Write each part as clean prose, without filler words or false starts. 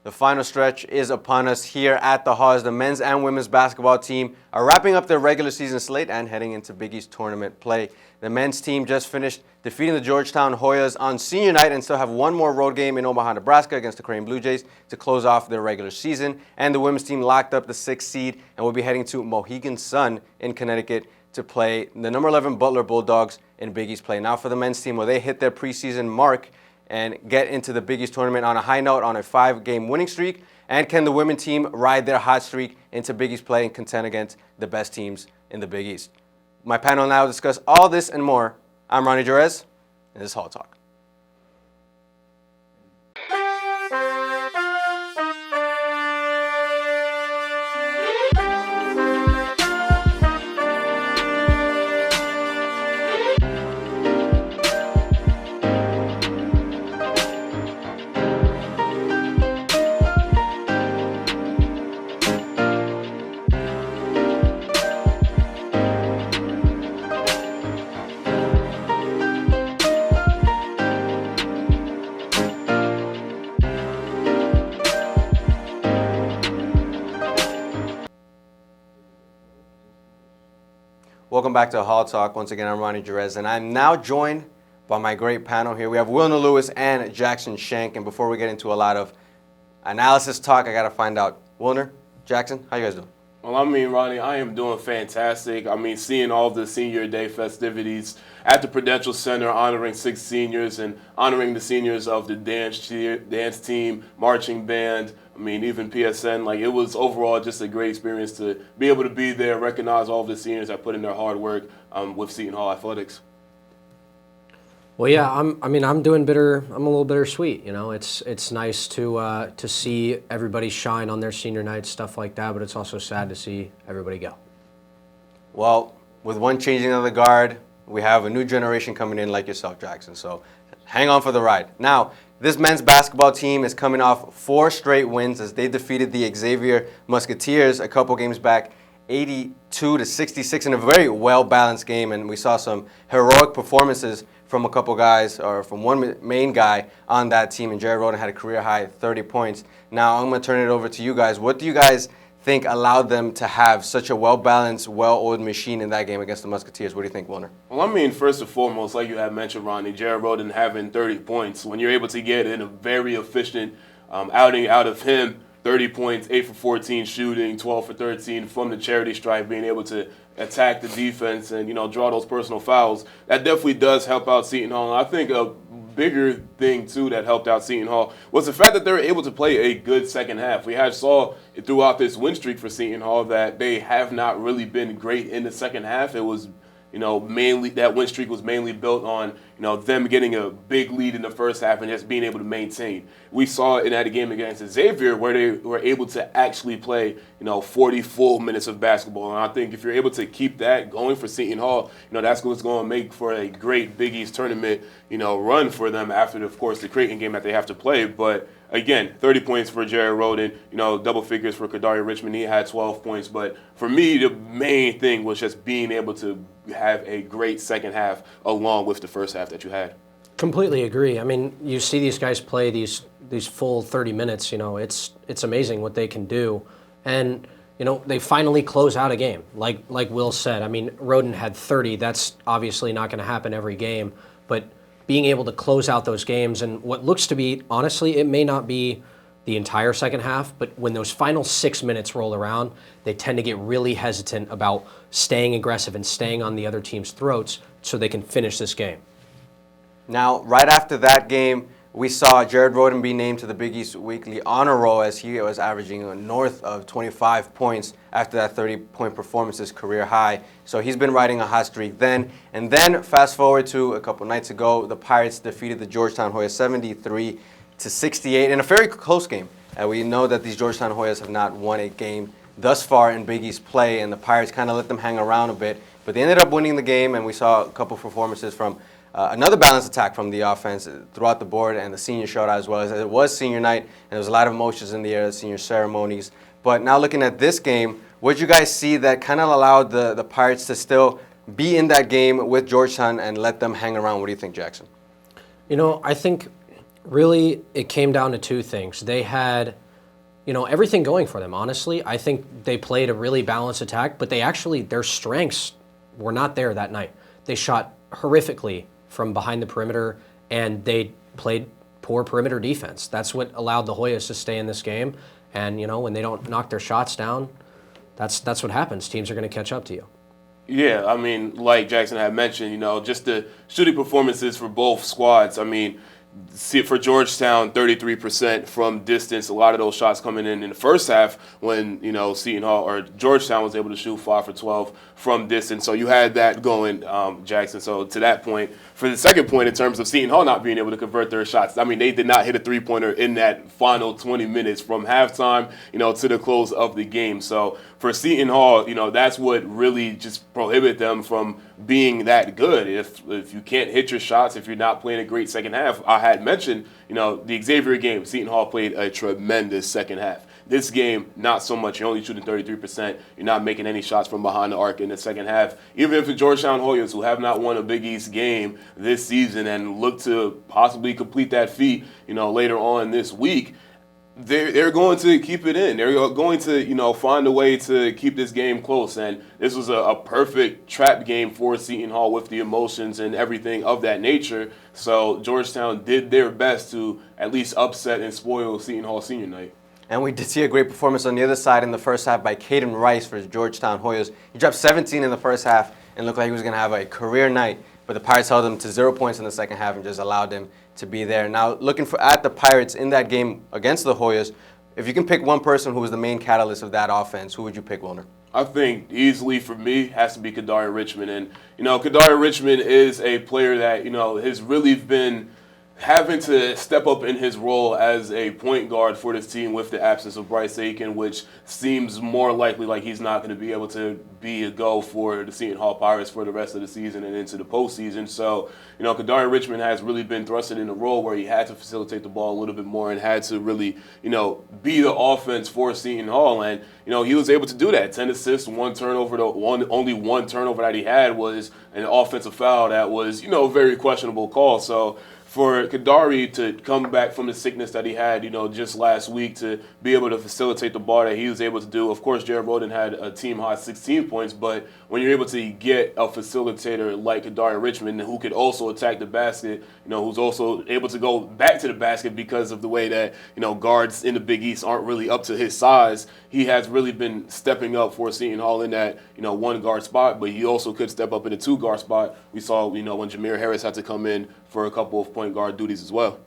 The final stretch is upon us here at the Hall as the men's and women's basketball team are wrapping up their regular season slate and heading into Big East tournament play. The men's team just finished defeating the Georgetown Hoyas on senior night and still have one more road game in Omaha, Nebraska against the Creighton Blue Jays to close off their regular season. And the women's team locked up the 6th seed and will be heading to Mohegan Sun in Connecticut to play the number 11 Butler Bulldogs in Big East play. Now for the men's team, will they hit their preseason mark and get into the Big East tournament on a high note on a 5-game winning streak? And can the women team ride their hot streak into Big East play and contend against the best teams in the Big East? My panel now discuss all this and more. I'm Rony Jerez, and this is Hall Talk. Welcome back to Hall Talk. Once again, I'm Rony Jerez, and I'm now joined by my great panel here. We have Wilnir Louis and Jackson Shank, and before we get into a lot of analysis talk, I got to find out, Wilnir, Jackson, how you guys doing? Well, Ronnie, I am doing fantastic. Seeing all of the Senior Day festivities at the Prudential Center, honoring 6 seniors and honoring the seniors of the dance team, marching band, even PSN. It was overall just a great experience to be able to be there, recognize all of the seniors that put in their hard work with Seton Hall Athletics. Well, yeah, I'm doing bitter. I'm a little bittersweet. It's nice to see everybody shine on their senior night, stuff like that. But it's also sad to see everybody go. Well, with one changing of the guard, we have a new generation coming in like yourself, Jackson. So hang on for the ride. Now, this men's basketball team is coming off 4 straight wins as they defeated the Xavier Musketeers a couple games back, 82-66 in a very well-balanced game. And we saw some heroic performances from a couple guys, or from one main guy on that team, and Jared Rhoden had a career-high 30 points. Now I'm going to turn it over to you guys. What do you guys think allowed them to have such a well-balanced, well-oiled machine in that game against the Musketeers? What do you think, Wilnir? Well, first and foremost, like you had mentioned, Ronnie, Jared Rhoden having 30 points. When you're able to get in a very efficient outing out of him, 30 points, 8 for 14 shooting, 12 for 13 from the charity stripe, being able to attack the defense and, draw those personal fouls, that definitely does help out Seton Hall. And I think a bigger thing, too, that helped out Seton Hall was the fact that they were able to play a good second half. We saw throughout this win streak for Seton Hall that they have not really been great in the second half. It was mainly that win streak was mainly built on, them getting a big lead in the first half and just being able to maintain. We saw it in that game against Xavier where they were able to actually play, 40 full minutes of basketball. And I think if you're able to keep that going for Seton Hall, that's what's going to make for a great Big East tournament, run for them after, of course, the Creighton game that they have to play. But again, 30 points for Jared Rhoden, double figures for Kadari Richmond. He had 12 points. But for me, the main thing was just being able to have a great second half along with the first half that you had. Completely agree. You see these guys play these full 30 minutes. It's amazing what they can do, and they finally close out a game. Like Will said, Rhoden had 30. That's obviously not going to happen every game, but being able to close out those games and what looks to be, honestly, it may not be the entire second half, but when those final 6 minutes roll around, they tend to get really hesitant about staying aggressive and staying on the other team's throats so they can finish this game. Now, right after that game, we saw Jared Rhoden be named to the Big East Weekly Honor Roll as he was averaging north of 25 points after that 30-point performance, his career high. So he's been riding a hot streak then. And then fast forward to a couple nights ago, the Pirates defeated the Georgetown Hoyas 73-68 in a very close game. And we know that these Georgetown Hoyas have not won a game thus far in Big East play, and the Pirates kind of let them hang around a bit. But they ended up winning the game, and we saw a couple performances from another balanced attack from the offense throughout the board, and the senior showdown as well. As it was senior night, and there was a lot of emotions in the air, the senior ceremonies. But now looking at this game, what did you guys see that kind of allowed the Pirates to still be in that game with Georgetown and let them hang around? What do you think, Jackson? I think really it came down to two things. They had everything going for them, honestly. I think they played a really balanced attack, but their strengths were not there that night. They shot horrifically from behind the perimeter, and they played poor perimeter defense. That's what allowed the Hoyas to stay in this game. And, when they don't knock their shots down, that's what happens. Teams are going to catch up to you. Yeah, I mean, like Jackson had mentioned, just the shooting performances for both squads. I mean, see, for Georgetown, 33% from distance. A lot of those shots coming in the first half when, Seton Hall or Georgetown was able to shoot 5 for 12 from distance. So you had that going, Jackson. So to that point, for the second point in terms of Seton Hall not being able to convert their shots, I mean, they did not hit a three-pointer in that final 20 minutes from halftime, to the close of the game. So for Seton Hall, that's what really just prohibited them from being that good. If you can't hit your shots, if you're not playing a great second half, I had mentioned, the Xavier game, Seton Hall played a tremendous second half. This game, not so much. You're only shooting 33%. You're not making any shots from behind the arc in the second half. Even if the Georgetown Hoyas, who have not won a Big East game this season and look to possibly complete that feat, later on this week, they're going to keep it in. They're going to, find a way to keep this game close. And this was a perfect trap game for Seton Hall with the emotions and everything of that nature. So Georgetown did their best to at least upset and spoil Seton Hall senior night. And we did see a great performance on the other side in the first half by Caden Rice for Georgetown Hoyas. He dropped 17 in the first half and looked like he was going to have a career night, but the Pirates held him to 0 points in the second half and just allowed him to be there. Now, looking at the Pirates in that game against the Hoyas, if you can pick one person who was the main catalyst of that offense, who would you pick, Wilnir? I think easily for me has to be Kadari Richmond. And, Kadari Richmond is a player that, has really been having to step up in his role as a point guard for this team with the absence of Bryce Aiken, which seems more likely like he's not going to be able to be a go for the Seton Hall Pirates for the rest of the season and into the postseason. So, Kadari Richmond has really been thrusted in a role where he had to facilitate the ball a little bit more and had to really, be the offense for Seton Hall. And, he was able to do that. 10 assists, one turnover. Only one turnover that he had was an offensive foul that was, very questionable call. So, for Kadari to come back from the sickness that he had, just last week, to be able to facilitate the ball that he was able to do. Of course, Jared Roden had a team-high 16 points, but when you're able to get a facilitator like Kadari Richmond, who could also attack the basket, who's also able to go back to the basket because of the way that, guards in the Big East aren't really up to his size, he has really been stepping up for Seton Hall in that, one guard spot, but he also could step up in the two guard spot. We saw, when Jameer Harris had to come in for a couple of point guard duties as well.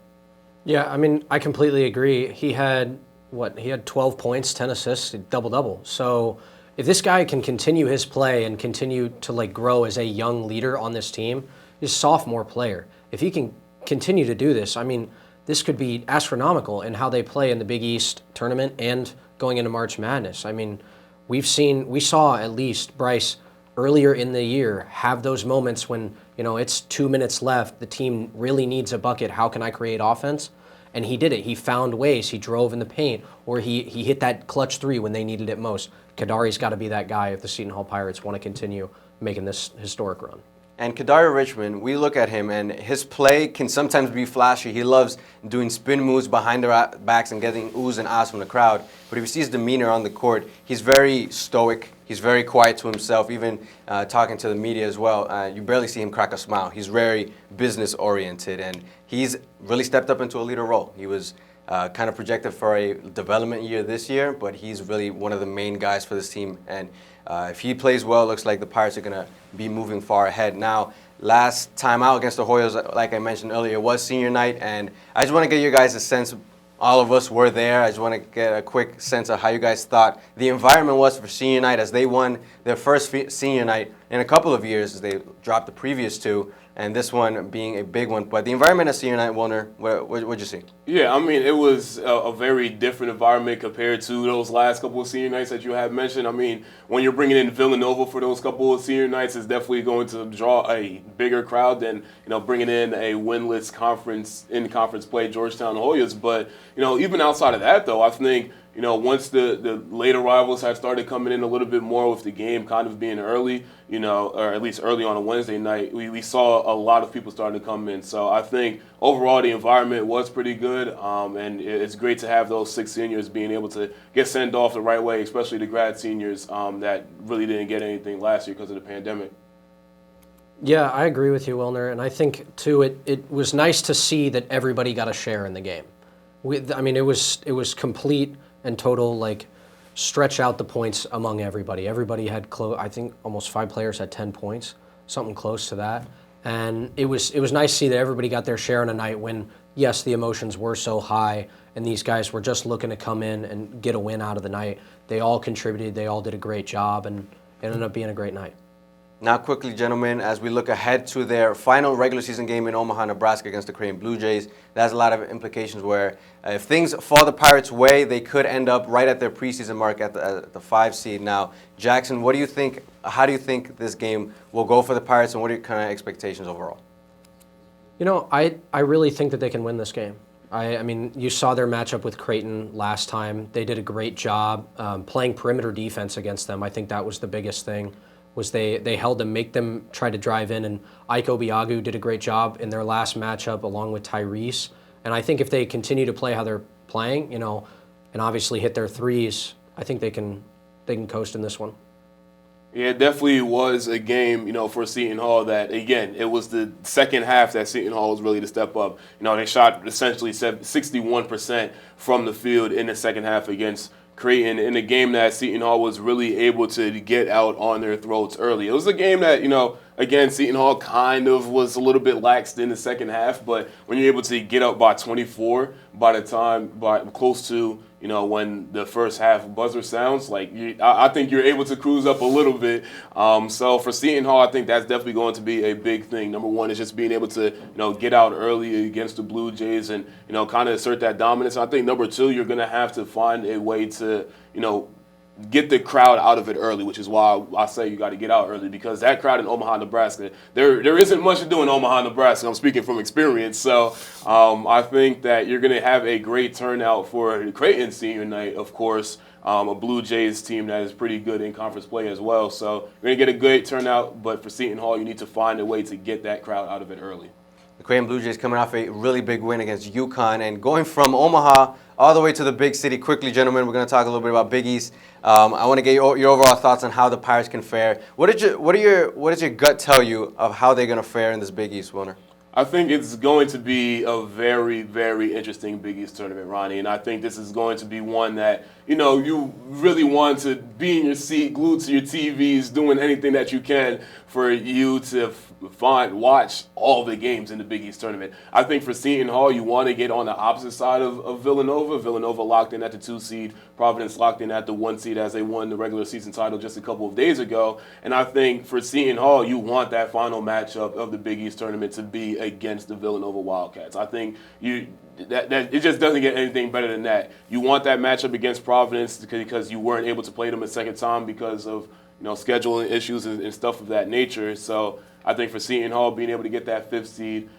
Yeah, I mean, I completely agree. He had 12 points, 10 assists, double-double. So if this guy can continue his play and continue to grow as a young leader on this team, he's a sophomore player. If he can continue to do this, I mean, this could be astronomical in how they play in the Big East tournament and going into March Madness. I mean, we saw at least Bryce earlier in the year have those moments when, it's 2 minutes left, the team really needs a bucket, how can I create offense? And he did it. He found ways. He drove in the paint, or he hit that clutch three when they needed it most. Kadari's got to be that guy if the Seton Hall Pirates want to continue making this historic run. And Kadari Richmond, we look at him, and his play can sometimes be flashy. He loves doing spin moves behind their backs and getting oohs and ahs from the crowd. But if you see his demeanor on the court, he's very stoic. He's very quiet to himself, even talking to the media as well. You barely see him crack a smile. He's very business-oriented, and he's really stepped up into a leader role. He was kind of projected for a development year this year, but he's really one of the main guys for this team. And if he plays well, it looks like the Pirates are going to be moving far ahead. Now, last time out against the Hoyas, like I mentioned earlier, was senior night, and I just want to get you guys a sense. All of us were there. I just want to get a quick sense of how you guys thought the environment was for senior night as they won their first senior night in a couple of years as they dropped the previous two, and this one being a big one. But the environment at senior night, Wilnir, what'd you see? Yeah, I mean, it was a very different environment compared to those last couple of senior nights that you had mentioned. I mean, when you're bringing in Villanova for those couple of senior nights, it's definitely going to draw a bigger crowd than, bringing in a winless conference play Georgetown Hoyas. But, even outside of that, though, I think, once the late arrivals had started coming in a little bit more with the game kind of being early, or at least early on a Wednesday night, we saw a lot of people starting to come in. So I think overall the environment was pretty good, and it's great to have those 6 seniors being able to get sent off the right way, especially the grad seniors that really didn't get anything last year because of the pandemic. Yeah, I agree with you, Wilnir, and I think too it was nice to see that everybody got a share in the game. It was complete and total, like, stretch out the points among everybody. Everybody had I think almost 5 players had 10 points, something close to that. And it was nice to see that everybody got their share in a night when, yes, the emotions were so high and these guys were just looking to come in and get a win out of the night. They all contributed, they all did a great job, and it ended up being a great night. Now, quickly, gentlemen, as we look ahead to their final regular season game in Omaha, Nebraska against the Creighton Blue Jays, that has a lot of implications where if things fall the Pirates' way, they could end up right at their preseason mark at the 5 seed. Now, Jackson, what do you think? How do you think this game will go for the Pirates, and what are your kind of expectations overall? I really think that they can win this game. I mean, you saw their matchup with Creighton last time. They did a great job playing perimeter defense against them. I think that was the biggest thing. Was they held them, make them try to drive in, and Ike Obiagu did a great job in their last matchup along with Tyrese. And I think if they continue to play how they're playing, and obviously hit their threes, I think they can coast in this one. Yeah, it definitely was a game, for Seton Hall that, again, it was the second half that Seton Hall was really to step up. They shot essentially 61% from the field in the second half against Creighton in a game that Seton Hall was really able to get out on their throats early. It was a game that, again, Seton Hall kind of was a little bit laxed in the second half, but when you're able to get up by 24 by close to, when the first half buzzer sounds, I think you're able to cruise up a little bit. So for Seton Hall, I think that's definitely going to be a big thing. Number one is just being able to, get out early against the Blue Jays and, kind of assert that dominance. I think number two, you're going to have to find a way to, get the crowd out of it early, which is why I say you got to get out early, because that crowd in Omaha, Nebraska, there isn't much to do in Omaha, Nebraska. I'm speaking from experience. So I think that you're going to have a great turnout for the Creighton senior night, of course, a Blue Jays team that is pretty good in conference play as well. So you're going to get a great turnout, but for Seton Hall, you need to find a way to get that crowd out of it early. The Creighton Blue Jays coming off a really big win against UConn and going from Omaha all the way to the big city. Quickly, gentlemen, we're going to talk a little bit about Big East. I want to get your overall thoughts on how the Pirates can fare. What does your gut tell you of how they're going to fare in this Big East, Wilnir? I think it's going to be a very, very interesting Big East tournament, Ronnie. And I think this is going to be one that, you really want to be in your seat, glued to your TVs, doing anything that you can for you to watch all the games in the Big East tournament. I think for Seton Hall, you want to get on the opposite side of Villanova. Villanova locked in at the 2 seed. Providence locked in at the 1 seed as they won the regular season title just a couple of days ago. And I think for Seton Hall, you want that final matchup of the Big East tournament to be against the Villanova Wildcats. I think that it just doesn't get anything better than that. You want that matchup against Providence because you weren't able to play them a second time because of scheduling issues and stuff of that nature. So I think for Seton Hall, being able to get that 5th seed,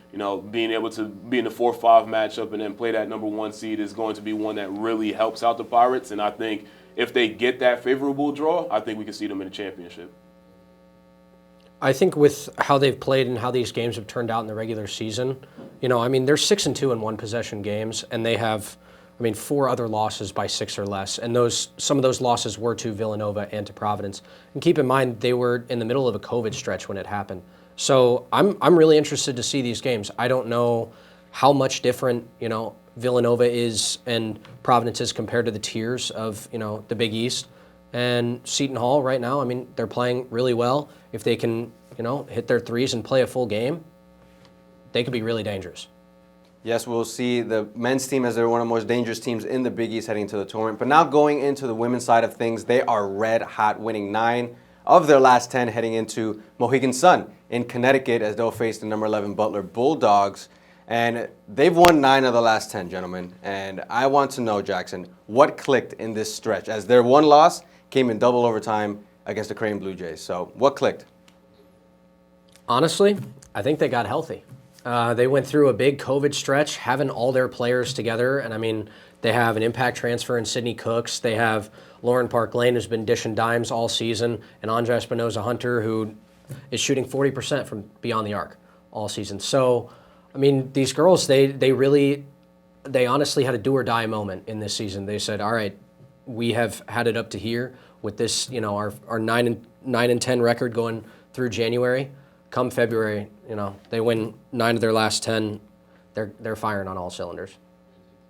being able to be in the 4-5 matchup and then play that number 1 seed is going to be one that really helps out the Pirates. And I think if they get that favorable draw, I think we can see them in the championship. I think with how they've played and how these games have turned out in the regular season, they're 6-2 in one-possession games, and they have, 4 other losses by 6 or less, and some of those losses were to Villanova and to Providence. And keep in mind, they were in the middle of a COVID stretch when it happened. So I'm really interested to see these games. I don't know how much different, Villanova is and Providence is compared to the tiers of, the Big East. And Seton Hall right now, they're playing really well. If they can, hit their threes and play a full game, they could be really dangerous. Yes, we'll see the men's team as they're one of the most dangerous teams in the Big East heading to the tournament. But now going into the women's side of things, they are red hot, winning 9 of their last 10 heading into Mohegan Sun in Connecticut as they'll face the number 11 Butler Bulldogs. And they've won 9 of the last 10, gentlemen. And I want to know, Jackson, what clicked in this stretch as their one loss came in double overtime against the Creighton Blue Jays. So what clicked? Honestly, I think they got healthy. They went through a big COVID stretch, having all their players together. And I mean, they have an impact transfer in Sydney Cooks. They have Lauren Park Lane, who's been dishing dimes all season, and Andra Espinoza-Hunter, who is shooting 40% from beyond the arc all season. So, I mean, these girls, they honestly had a do or die moment in this season. They said, all right, we have had it up to here with this, our 9-10 record going through January. Come February, they win 9 of their last 10. They're firing on all cylinders.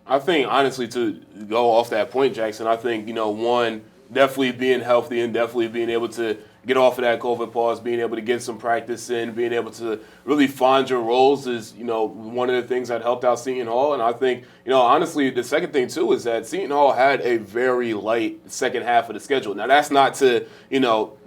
I think, honestly, to go off that point, Jackson, I think, one, definitely being healthy and definitely being able to get off of that COVID pause, being able to get some practice in, being able to really find your roles is, one of the things that helped out Seton Hall. And I think, honestly, the second thing, too, is that Seton Hall had a very light second half of the schedule. Now, that's not to,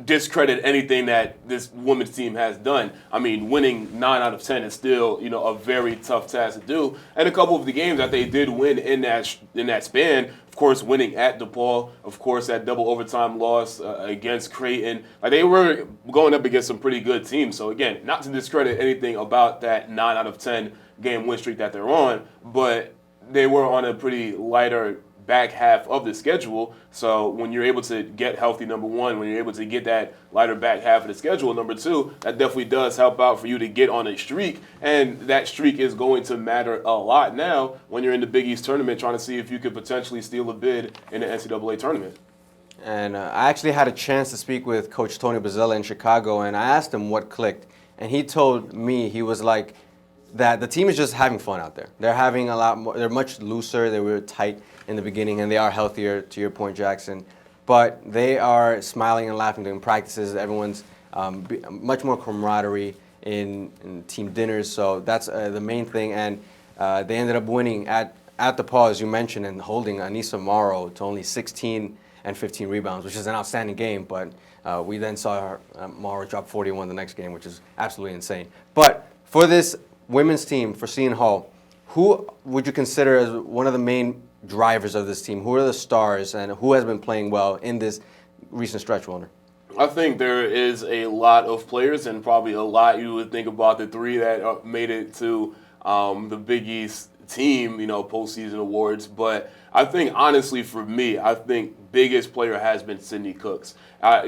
discredit anything that this women's team has done. I mean, winning 9 out of 10 is still, a very tough task to do. And a couple of the games that they did win in that span, of course, winning at DePaul, of course, that double overtime loss against Creighton. Like, they were going up against some pretty good teams. So, again, not to discredit anything about that 9 out of 10 game win streak that they're on, but they were on a pretty lighter back half of the schedule. So when you're able to get healthy, number one, when you're able to get that lighter back half of the schedule, number two, that definitely does help out for you to get on a streak. And that streak is going to matter a lot now when you're in the Big East tournament trying to see if you could potentially steal a bid in the NCAA tournament. And I actually had a chance to speak with Coach Tony Bozzella in Chicago, and I asked him what clicked. And he told me, he was like, that the team is just having fun out there. They're having a lot more, they're much looser, they were tight in the beginning, and they are healthier, to your point, Jackson. But they are smiling and laughing during practices. Everyone's much more camaraderie in team dinners, so that's the main thing. And they ended up winning at the pause, as you mentioned, and holding Anissa Morrow to only 16 and 15 rebounds, which is an outstanding game. But we then saw her, Morrow drop 41 the next game, which is absolutely insane. But for this women's team, for Seton Hall, who would you consider as one of the main drivers of this team? Who are the stars, and who has been playing well in this recent stretch, Wilnir? I think there is a lot of players, and probably a lot you would think about the three that made it to the Big East team, postseason awards. But I think, honestly, for me, I think biggest player has been Sydney Cooks.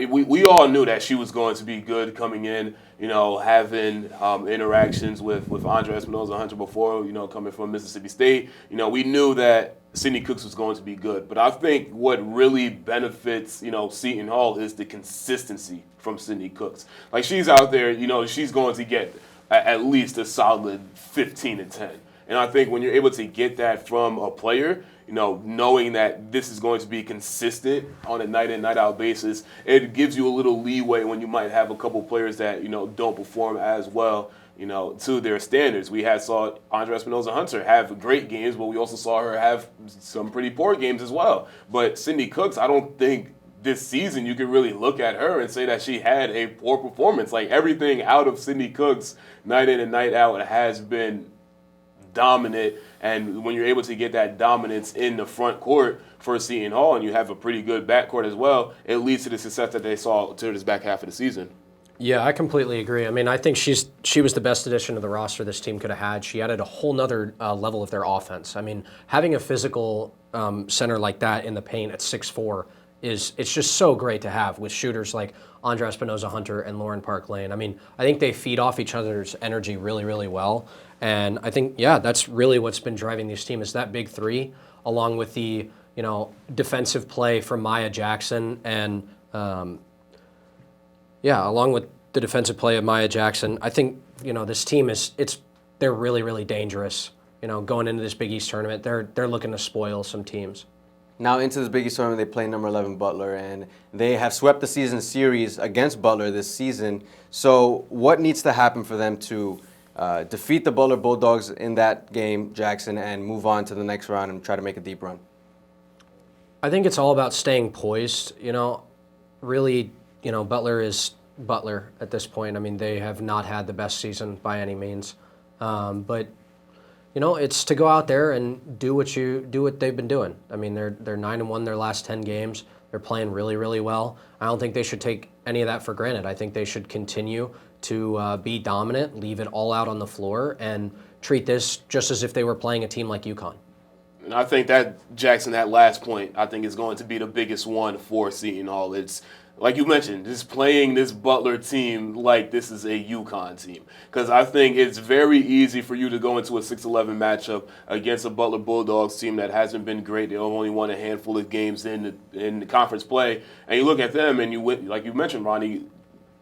We all knew that she was going to be good coming in, having interactions with Andra Espinoza-Hunter before, coming from Mississippi State. We knew that Sydney Cooks was going to be good. But I think what really benefits, Seton Hall is the consistency from Sydney Cooks. Like, she's out there, she's going to get at least a solid 15 and 10. And I think when you're able to get that from a player, knowing that this is going to be consistent on a night in, night out basis, it gives you a little leeway when you might have a couple players that, don't perform as well, to their standards. We saw Andra Espinoza-Hunter have great games, but we also saw her have some pretty poor games as well. But Sydney Cooks, I don't think this season you can really look at her and say that she had a poor performance. Like, everything out of Sydney Cooks, night in and night out, has been dominant. And when you're able to get that dominance in the front court for Seton Hall, and you have a pretty good backcourt as well, it leads to the success that they saw to this back half of the season. Yeah, I completely agree. I mean, I think she was the best addition to the roster this team could have had. She added a whole nother level of their offense. I mean, having a physical center like that in the paint at 6'4" it's just so great to have with shooters like Andra Espinoza-Hunter and Lauren Park Lane. I mean, I think they feed off each other's energy really, really well. And I think, that's really what's been driving this team is that big three, along with the, defensive play from Maya Jackson and, along with the defensive play of Maya Jackson. I think, this team they're really, really dangerous. Going into this Big East tournament, they're looking to spoil some teams. Now into this Big East tournament, they play number 11 Butler, and they have swept the season series against Butler this season. So what needs to happen for them to defeat the Butler Bulldogs in that game, Jackson, and move on to the next round and try to make a deep run? I think it's all about staying poised. Really, Butler is Butler at this point. I mean, they have not had the best season by any means, but it's to go out there and do what they've been doing. I mean, they're 9-1 their last 10 games. They're playing really, really well. I don't think they should take any of that for granted. I think they should continue to be dominant, leave it all out on the floor, and treat this just as if they were playing a team like UConn. And I think that, Jackson, that last point, I think is going to be the biggest one for Seton Hall. It's, like you mentioned, just playing this Butler team like this is a UConn team. Because I think it's very easy for you to go into a 6-11 matchup against a Butler Bulldogs team that hasn't been great. They've only won a handful of games in the conference play. And you look at them and you, like you mentioned, Ronnie,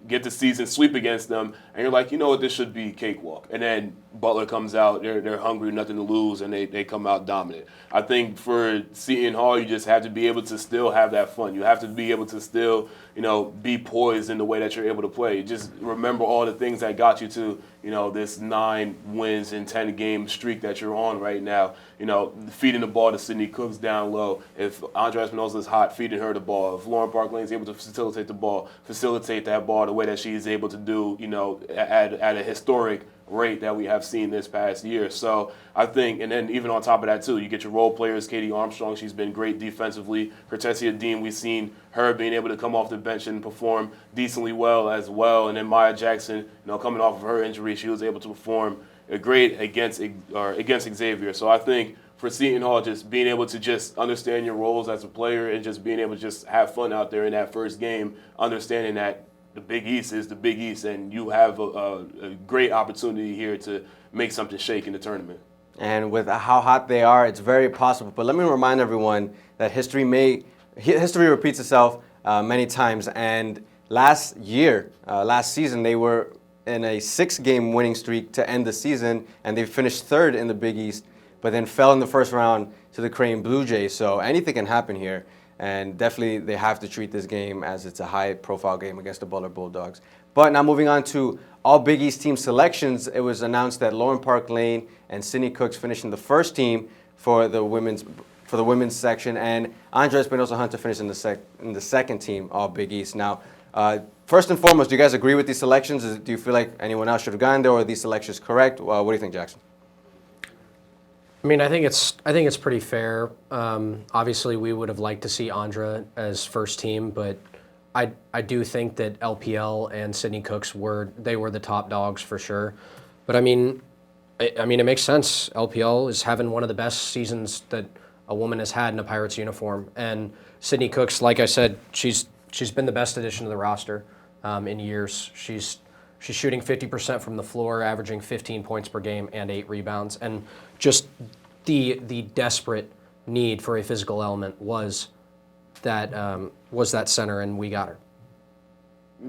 get the season sweep against them, and you're like, you know what, this should be cakewalk. And then Butler comes out, they're hungry, nothing to lose, and they come out dominant. I think for Seton Hall, you just have to be able to still have that fun. You have to be able to still, be poised in the way that you're able to play. Just remember all the things that got you to, this 9 wins in 10 game streak that you're on right now. Feeding the ball to Sydney Cooks down low. If Andrea Espinosa is hot, feeding her the ball. If Lauren Park Lane is able to facilitate the ball, facilitate that ball the way that she is able to do, at a historic rate that we have seen this past year. So I think, and then even on top of that too, you get your role players, Katie Armstrong, she's been great defensively. Cortesia Dean, we've seen her being able to come off the bench and perform decently well as well. And then Maya Jackson, coming off of her injury, she was able to perform great against Xavier. So I think for Seton Hall, just being able to just understand your roles as a player and just being able to just have fun out there in that first game, understanding that the Big East is the Big East, and you have a great opportunity here to make something shake in the tournament. And with how hot they are, it's very possible. But let me remind everyone that history repeats itself many times. And last season, they were in a 6-game winning streak to end the season, and they finished 3rd in the Big East, but then fell in the first round to the Creighton Blue Jays. So anything can happen here. And definitely they have to treat this game as it's a high-profile game against the Butler Bulldogs. But now moving on to all Big East team selections, it was announced that Lauren Park Lane and Sydney Cooks finished in the first team for the women's section, and Andrea Espinosa Hunter finished in the second team, all Big East. Now, first and foremost, do you guys agree with these selections? Do you feel like anyone else should have gone there, or are these selections correct? What do you think, Jackson? I mean, I think it's pretty fair. Obviously, we would have liked to see Andra as first team, but I do think that LPL and Sydney Cooks were the top dogs for sure. But I mean, it makes sense. LPL is having one of the best seasons that a woman has had in a Pirates uniform, and Sydney Cooks, like I said, she's been the best addition to the roster in years. She's shooting 50% from the floor, averaging 15 points per game and 8 rebounds, and just the desperate need for a physical element was that center, and we got her.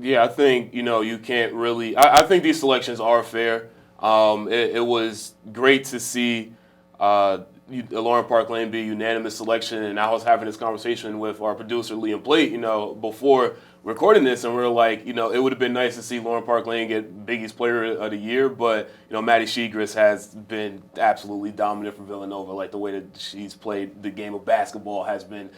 Yeah, I think you can't really. I think these selections are fair. It was great to see Lauren Park Lane be unanimous selection, and I was having this conversation with our producer Liam Plate, before recording this, and we were like, it would have been nice to see Lauren Park Lane get Big East Player of the Year, but Maddie Shegris has been absolutely dominant for Villanova. Like the way that she's played the game of basketball has been,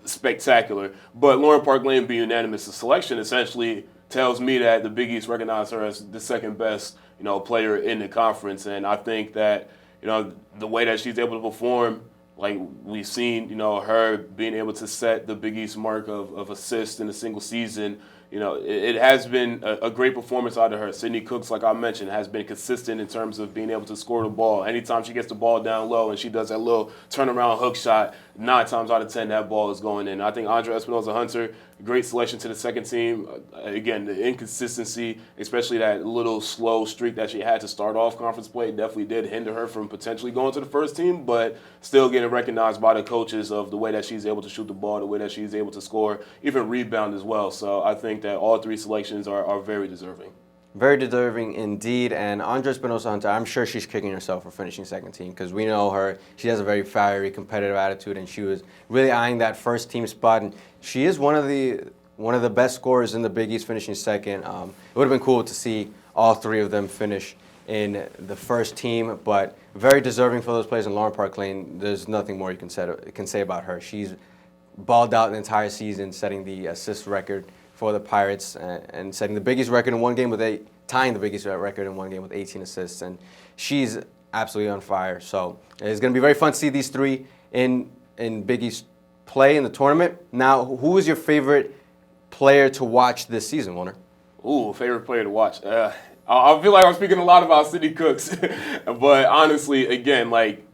spectacular. But Lauren Park Lane being unanimous selection essentially tells me that the Big East recognize her as the second best, player in the conference, and I think that the way that she's able to perform, like we've seen, her being able to set the Big East mark of assists in a single season, it has been a great performance out of her. Sydney Cooks, like I mentioned, has been consistent in terms of being able to score the ball. Anytime she gets the ball down low and she does that little turnaround hook shot, 9 times out of 10 that ball is going in. I think Andrea Espinosa Hunter, great selection to the second team. Again, the inconsistency, especially that little slow streak that she had to start off conference play, definitely did hinder her from potentially going to the first team, but still getting recognized by the coaches of the way that she's able to shoot the ball, the way that she's able to score, even rebound as well. So I think that all 3 selections are very deserving. Very deserving indeed. And Andrea Espinosa Hunter, I'm sure she's kicking herself for finishing second team, because we know her. She has a very fiery, competitive attitude, and she was really eyeing that first team spot. And she is one of the best scorers in the Big East, finishing second. It would have been cool to see all 3 of them finish in the first team, but very deserving for those players. In Lauren Park Lane, there's nothing more you can say about her. She's balled out the entire season, setting the assist record for the Pirates and setting the Big East record in one game tying the Big East record in one game with 18 assists. And she's absolutely on fire. So it's going to be very fun to see these 3 in Big East play in the tournament. Now, who is your favorite player to watch this season, Wilnir? Ooh, favorite player to watch. I feel like I'm speaking a lot about City Cooks, but honestly, again, like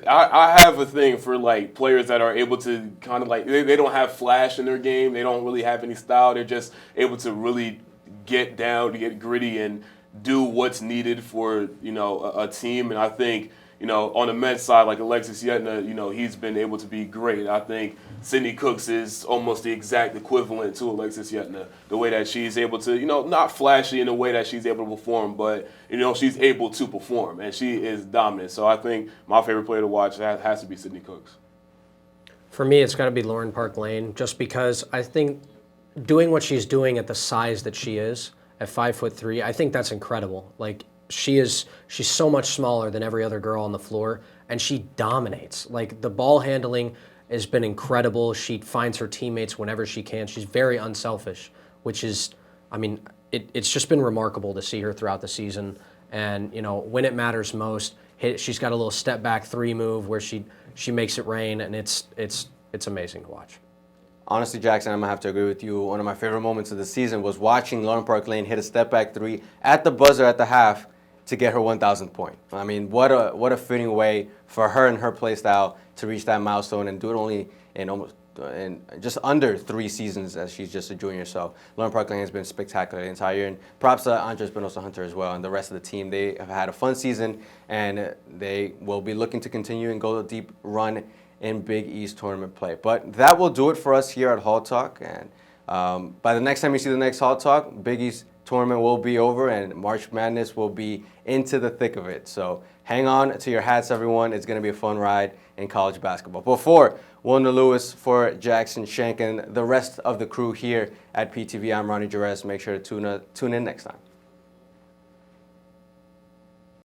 I have a thing for like players that are able to kind of like they don't have flash in their game. They don't really have any style. They're just able to really get down, to get gritty, and do what's needed for a team. And I think on the men's side, like Alexis Yetna, he's been able to be great. I think Sydney Cooks is almost the exact equivalent to Alexis Yetna. The way that she's able to, not flashy in the way that she's able to perform, but she's able to perform, and she is dominant. So I think my favorite player to watch has to be Sydney Cooks. For me, it's got to be Lauren Park Lane, just because I think doing what she's doing at the size that she is, at 5'3", I think that's incredible. Like she's so much smaller than every other girl on the floor, and she dominates. Like the ball handling has been incredible. She finds her teammates whenever she can. She's very unselfish, which is, I mean, it's just been remarkable to see her throughout the season. And when it matters most, she's got a little step back 3 move where she makes it rain, and it's amazing to watch. Honestly, Jackson, I'm going to have to agree with you. One of my favorite moments of the season was watching Lauren Park Lane hit a step-back 3 at the buzzer at the half to get her 1,000th point. I mean, what a fitting way for her and her play style to reach that milestone and do it only in just under 3 seasons, as she's just a junior. So Lauren Park Lane has been spectacular the entire year. And props to Andres Espinosa-Hunter as well and the rest of the team. They have had a fun season, and they will be looking to continue and go a deep run in Big East tournament play. But that will do it for us here at Hall Talk. And by the next time you see the next Hall Talk, Big East tournament will be over and March Madness will be into the thick of it. So hang on to your hats, everyone. It's going to be a fun ride in college basketball. Before Wilnir Louis, for Jackson, Shank, and the rest of the crew here at PTV, I'm Rony Jerez. Make sure to tune in next time.